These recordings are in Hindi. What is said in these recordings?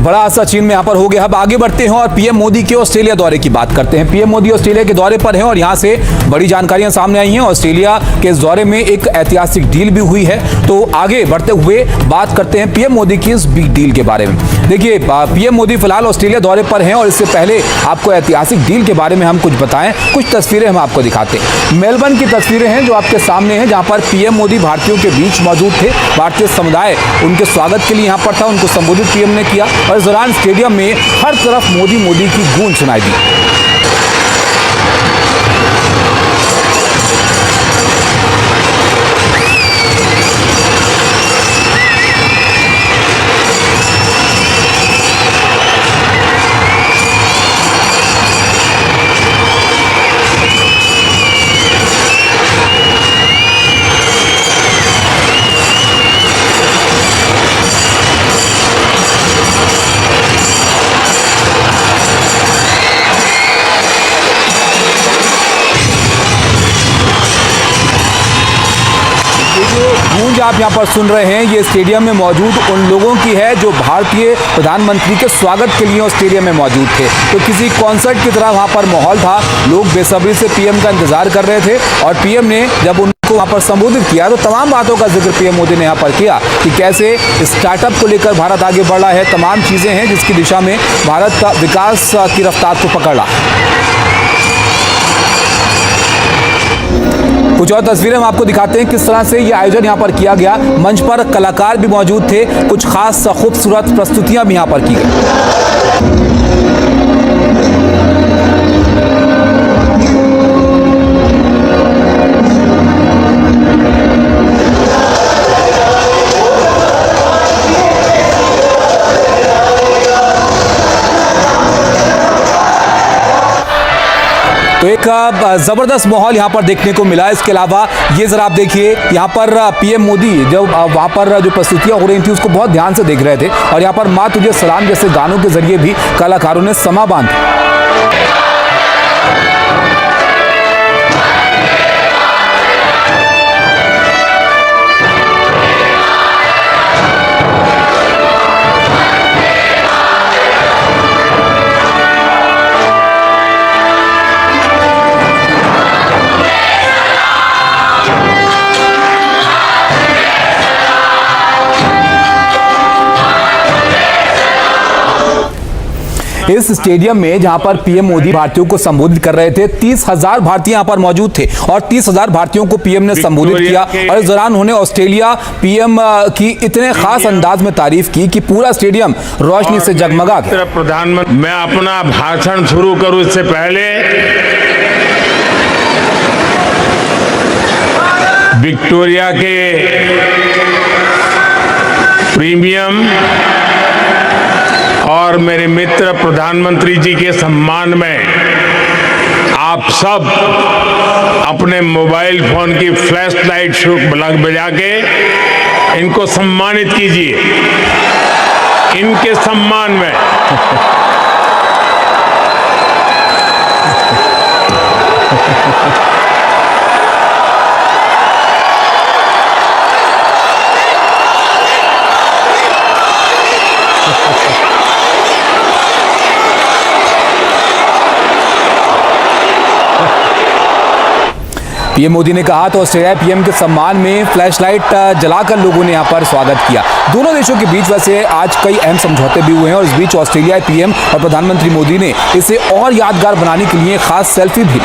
बड़ा हादसा चीन में यहाँ पर हो गया। अब आगे बढ़ते हैं और पीएम मोदी के ऑस्ट्रेलिया दौरे की बात करते हैं। पीएम मोदी ऑस्ट्रेलिया के दौरे पर हैं और यहाँ से बड़ी जानकारियां सामने आई हैं। ऑस्ट्रेलिया के इस दौरे में एक ऐतिहासिक डील भी हुई है। तो आगे बढ़ते हुए बात करते हैं पीएम मोदी की इस बिग डील के बारे में। देखिए, पीएम मोदी फिलहाल ऑस्ट्रेलिया दौरे पर हैं और इससे पहले आपको ऐतिहासिक डील के बारे में हम कुछ बताएं, कुछ तस्वीरें हम आपको दिखाते हैं। मेलबर्न की तस्वीरें हैं जो आपके सामने हैं, जहाँ पर पीएम मोदी भारतीयों के बीच मौजूद थे। भारतीय समुदाय उनके स्वागत के लिए यहाँ पर था, उनको संबोधित पीएम ने किया और इस दौरान स्टेडियम में हर तरफ मोदी मोदी की गूंज सुनाई दी। गूंज आप यहाँ पर सुन रहे हैं, ये स्टेडियम में मौजूद उन लोगों की है जो भारतीय प्रधानमंत्री के स्वागत के लिए स्टेडियम में मौजूद थे। तो किसी कॉन्सर्ट की तरह वहाँ पर माहौल था, लोग बेसब्री से पीएम का इंतजार कर रहे थे और पीएम ने जब उनको वहाँ पर संबोधित किया तो तमाम बातों का जिक्र पीएम मोदी ने यहाँ पर किया कि कैसे स्टार्टअप को लेकर भारत आगे बढ़ रहा है, तमाम चीज़ें हैं जिसकी दिशा में भारत का विकास की रफ्तार को पकड़ रहा। कुछ और तस्वीरें हम आपको दिखाते हैं किस तरह से ये आयोजन यहाँ पर किया गया। मंच पर कलाकार भी मौजूद थे, कुछ खास खूबसूरत प्रस्तुतियां भी यहाँ पर की गई। तो एक ज़बरदस्त माहौल यहाँ पर देखने को मिला। इसके अलावा ये ज़रा आप देखिए, यहाँ पर पीएम मोदी जब वहाँ पर जो प्रस्तुतियाँ हो रही थी उसको बहुत ध्यान से देख रहे थे और यहाँ पर माँ तुझे सलाम जैसे गानों के जरिए भी कलाकारों ने समा बांधा। इस स्टेडियम में जहां पर पीएम मोदी भारतीयों को संबोधित कर रहे थे, 30,000 भारतीय यहां पर मौजूद थे और 30,000 भारतीयों को पीएम ने संबोधित किया और इस दौरान उन्होंने ऑस्ट्रेलिया पीएम की इतने खास अंदाज में तारीफ की कि पूरा स्टेडियम रोशनी से जगमगा गया। प्रधानमंत्री, मैं अपना भाषण शुरू करूं इससे पहले विक्टोरिया के प्रीमियम और मेरे मित्र प्रधानमंत्री जी के सम्मान में आप सब अपने मोबाइल फोन की फ्लैश लाइट बजा के इनको सम्मानित कीजिए। इनके सम्मान में पीएम मोदी ने कहा तो ऑस्ट्रेलिया पीएम के सम्मान में फ्लैशलाइट जलाकर लोगों ने यहाँ पर स्वागत किया। दोनों देशों के बीच वैसे आज कई अहम समझौते भी हुए हैं और इस बीच ऑस्ट्रेलिया पीएम और प्रधानमंत्री मोदी ने इसे और यादगार बनाने के लिए खास सेल्फी भी ली।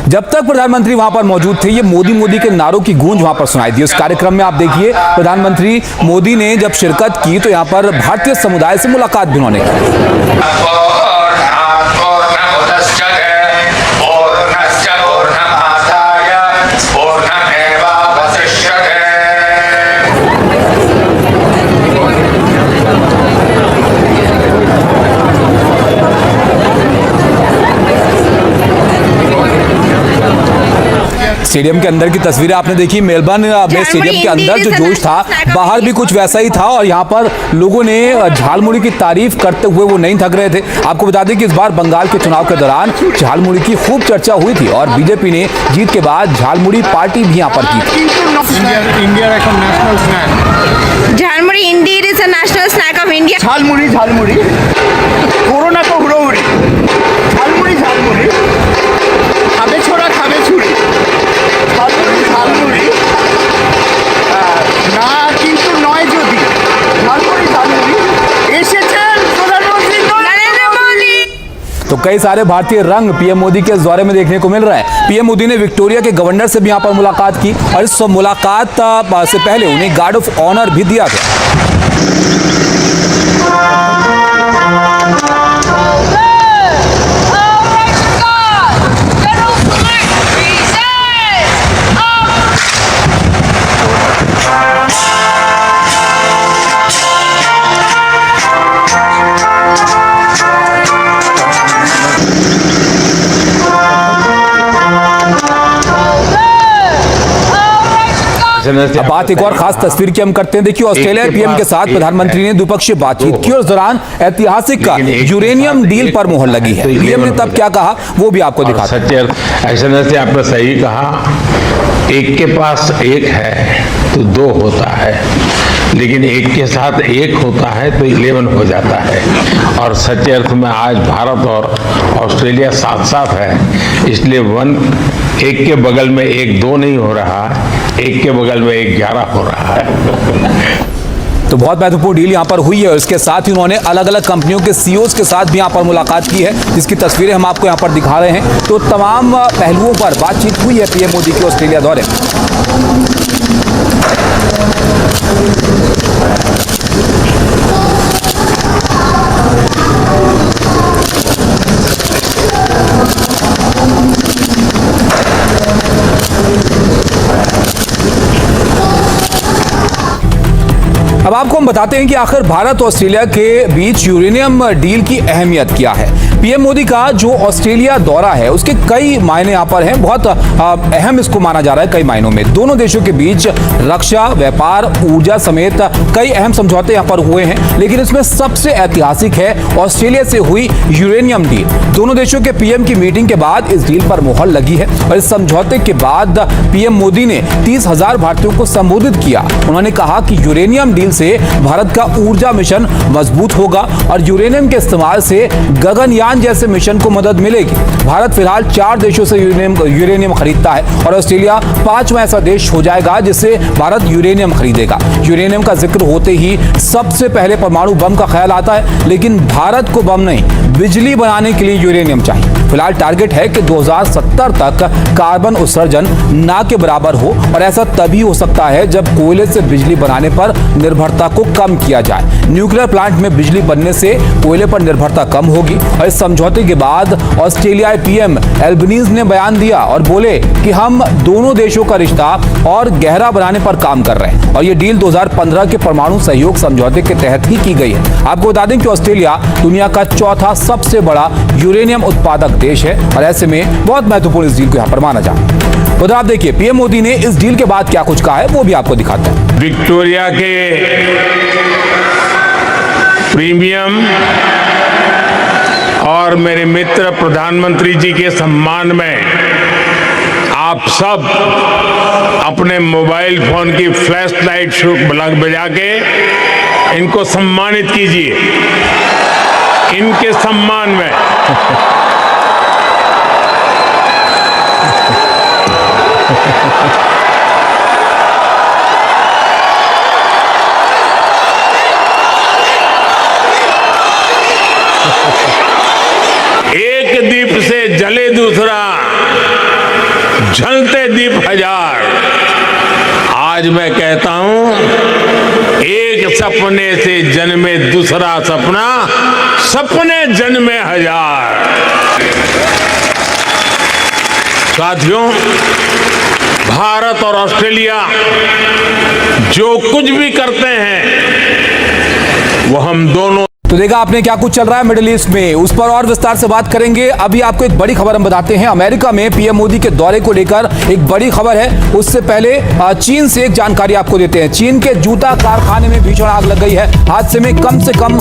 जब तक प्रधानमंत्री वहां पर मौजूद थे, ये मोदी मोदी के नारों की गूंज वहां पर सुनाई दी। उस कार्यक्रम में आप देखिए, प्रधानमंत्री मोदी ने जब शिरकत की तो यहाँ पर भारतीय समुदाय से मुलाकात भी उन्होंने की। स्टेडियम के अंदर की तस्वीरें आपने देखी। मेलबर्न में स्टेडियम के अंदर जो जोश था, बाहर भी कुछ वैसा ही था और यहाँ पर लोगों ने झालमुड़ी की तारीफ करते हुए वो नहीं थक रहे थे। आपको बता दें कि इस बार बंगाल के चुनाव के दौरान झालमुड़ी की खूब चर्चा हुई थी और बीजेपी ने जीत के बाद झालमुड़ी पार्टी भी यहाँ पर की थी। Jhalmuri indeed is a national snack of India. Jhalmuri jhalmuri corona তো হুড়োহুড়ি ঝালমুড়ি ঝালমুড়ি খাবে ছোড়া খাবে ছুরি ঝালমুড়ি ঝালমুড়ি না কিন্তু নয় যদি ঝালমুড়ি ঝালমুড়ি এসেছেন প্রধানমন্ত্রী নরেন্দ্র মোদি। तो कई सारे भारतीय रंग पीएम मोदी के इस दौरे में देखने को मिल रहा है। पीएम मोदी ने विक्टोरिया के गवर्नर से भी यहाँ पर मुलाकात की और इस मुलाकात से पहले उन्हें गार्ड ऑफ ऑनर भी दिया गया। अब बात एक और खास तस्वीर की हम करते हैं। देखिए, ऑस्ट्रेलिया पीएम के साथ प्रधानमंत्री ने द्विपक्षीय बातचीत की और इस दौरान ऐतिहासिक यूरेनियम डील पर मुहर लगी है। पीएम ने तब क्या कहा वो भी आपको दिखाते हैं। सच्चे ऐसे आपने सही कहा, एक के पास एक है तो दो होता है, लेकिन एक के साथ एक होता है तो 11 हो जाता है। और सच्चे अर्थ में आज भारत और ऑस्ट्रेलिया साथ साथ है, इसलिए एक के बगल में एक 2 नहीं हो रहा, एक के बगल में एक 11 हो रहा है। तो बहुत महत्वपूर्ण डील यहाँ पर हुई है और इसके साथ ही उन्होंने अलग अलग कंपनियों के सीईओज के साथ भी यहाँ पर मुलाकात की है, जिसकी तस्वीरें हम आपको यहाँ पर दिखा रहे हैं। तो तमाम पहलुओं पर बातचीत हुई है पीएम मोदी के ऑस्ट्रेलिया दौरे में। अब आपको हम बताते हैं कि आखिर भारत और ऑस्ट्रेलिया के बीच यूरेनियम डील की अहमियत क्या है। पीएम मोदी का जो ऑस्ट्रेलिया दौरा है उसके कई मायने यहाँ पर हैं, बहुत अहम इसको माना जा रहा है कई मायनों में। दोनों देशों के बीच रक्षा, व्यापार, ऊर्जा समेत कई अहम समझौते यहाँ पर हुए हैं, लेकिन इसमें सबसे ऐतिहासिक है ऑस्ट्रेलिया से हुई यूरेनियम डील। दोनों देशों के पीएम की मीटिंग के बाद इस डील पर मुहर लगी है और इस समझौते के बाद पीएम मोदी ने 30,000 भारतीयों को संबोधित किया। उन्होंने कहा कि यूरेनियम डील से भारत का ऊर्जा मिशन मजबूत होगा और यूरेनियम के इस्तेमाल से गगनयान जैसे मिशन को मदद मिलेगी। भारत फिलहाल 4 देशों से यूरेनियम खरीदता है और ऑस्ट्रेलिया 5वां ऐसा देश हो जाएगा जिससे भारत यूरेनियम खरीदेगा। यूरेनियम का जिक्र होते ही सबसे पहले परमाणु बम का ख्याल आता है, लेकिन भारत को बम नहीं, बिजली बनाने के लिए यूरेनियम चाहिए। फिलहाल टारगेट है कि 2070 तक कार्बन उत्सर्जन ना के बराबर हो और ऐसा तभी हो सकता है जब कोयले से बिजली बनाने पर निर्भरता को कम किया जाए। न्यूक्लियर प्लांट में बिजली बनने से कोयले पर निर्भरता कम होगी। और इस समझौते के बाद ऑस्ट्रेलियाई पीएम एल्बनीज ने बयान दिया और बोले कि हम दोनों देशों का रिश्ता और गहरा बनाने पर काम कर रहे हैं और ये डील 2015 के परमाणु सहयोग समझौते के तहत ही की गई है। आपको बता दें कि ऑस्ट्रेलिया दुनिया का 4था सबसे बड़ा यूरेनियम उत्पादक देश है और ऐसे में बहुत महत्वपूर्ण इस डील को यहाँ पर माना जाता है। उधर आप देखिए पीएम मोदी ने इस डील के बाद क्या कुछ कहा है वो भी आपको दिखाते हैं। विक्टोरिया के प्रीमियम और मेरे मित्र प्रधानमंत्री जी के सम्मान में आप सब अपने मोबाइल फोन की फ्लैश लाइट बजा के इनको सम्मानित कीजिए। इनके सम्मान में एक दीप से जले दूसरा, जलते दीप हजार। आज मैं कहता हूं, एक सपने से जन्मे दूसरा सपना, सपने जन्मे हजार। साथियों, भारत और ऑस्ट्रेलिया जो कुछ भी करते हैं वो हम दोनों तो देखा आपने क्या कुछ चल रहा है मिडिल ईस्ट में, उस पर और विस्तार से बात करेंगे। अभी आपको एक बड़ी खबर हम बताते हैं। अमेरिका में पीएम मोदी के दौरे को लेकर एक बड़ी खबर है। उससे पहले चीन से एक जानकारी आपको देते हैं। चीन के जूता कारखाने में भीषण आग लग गई है। हादसे में कम से कम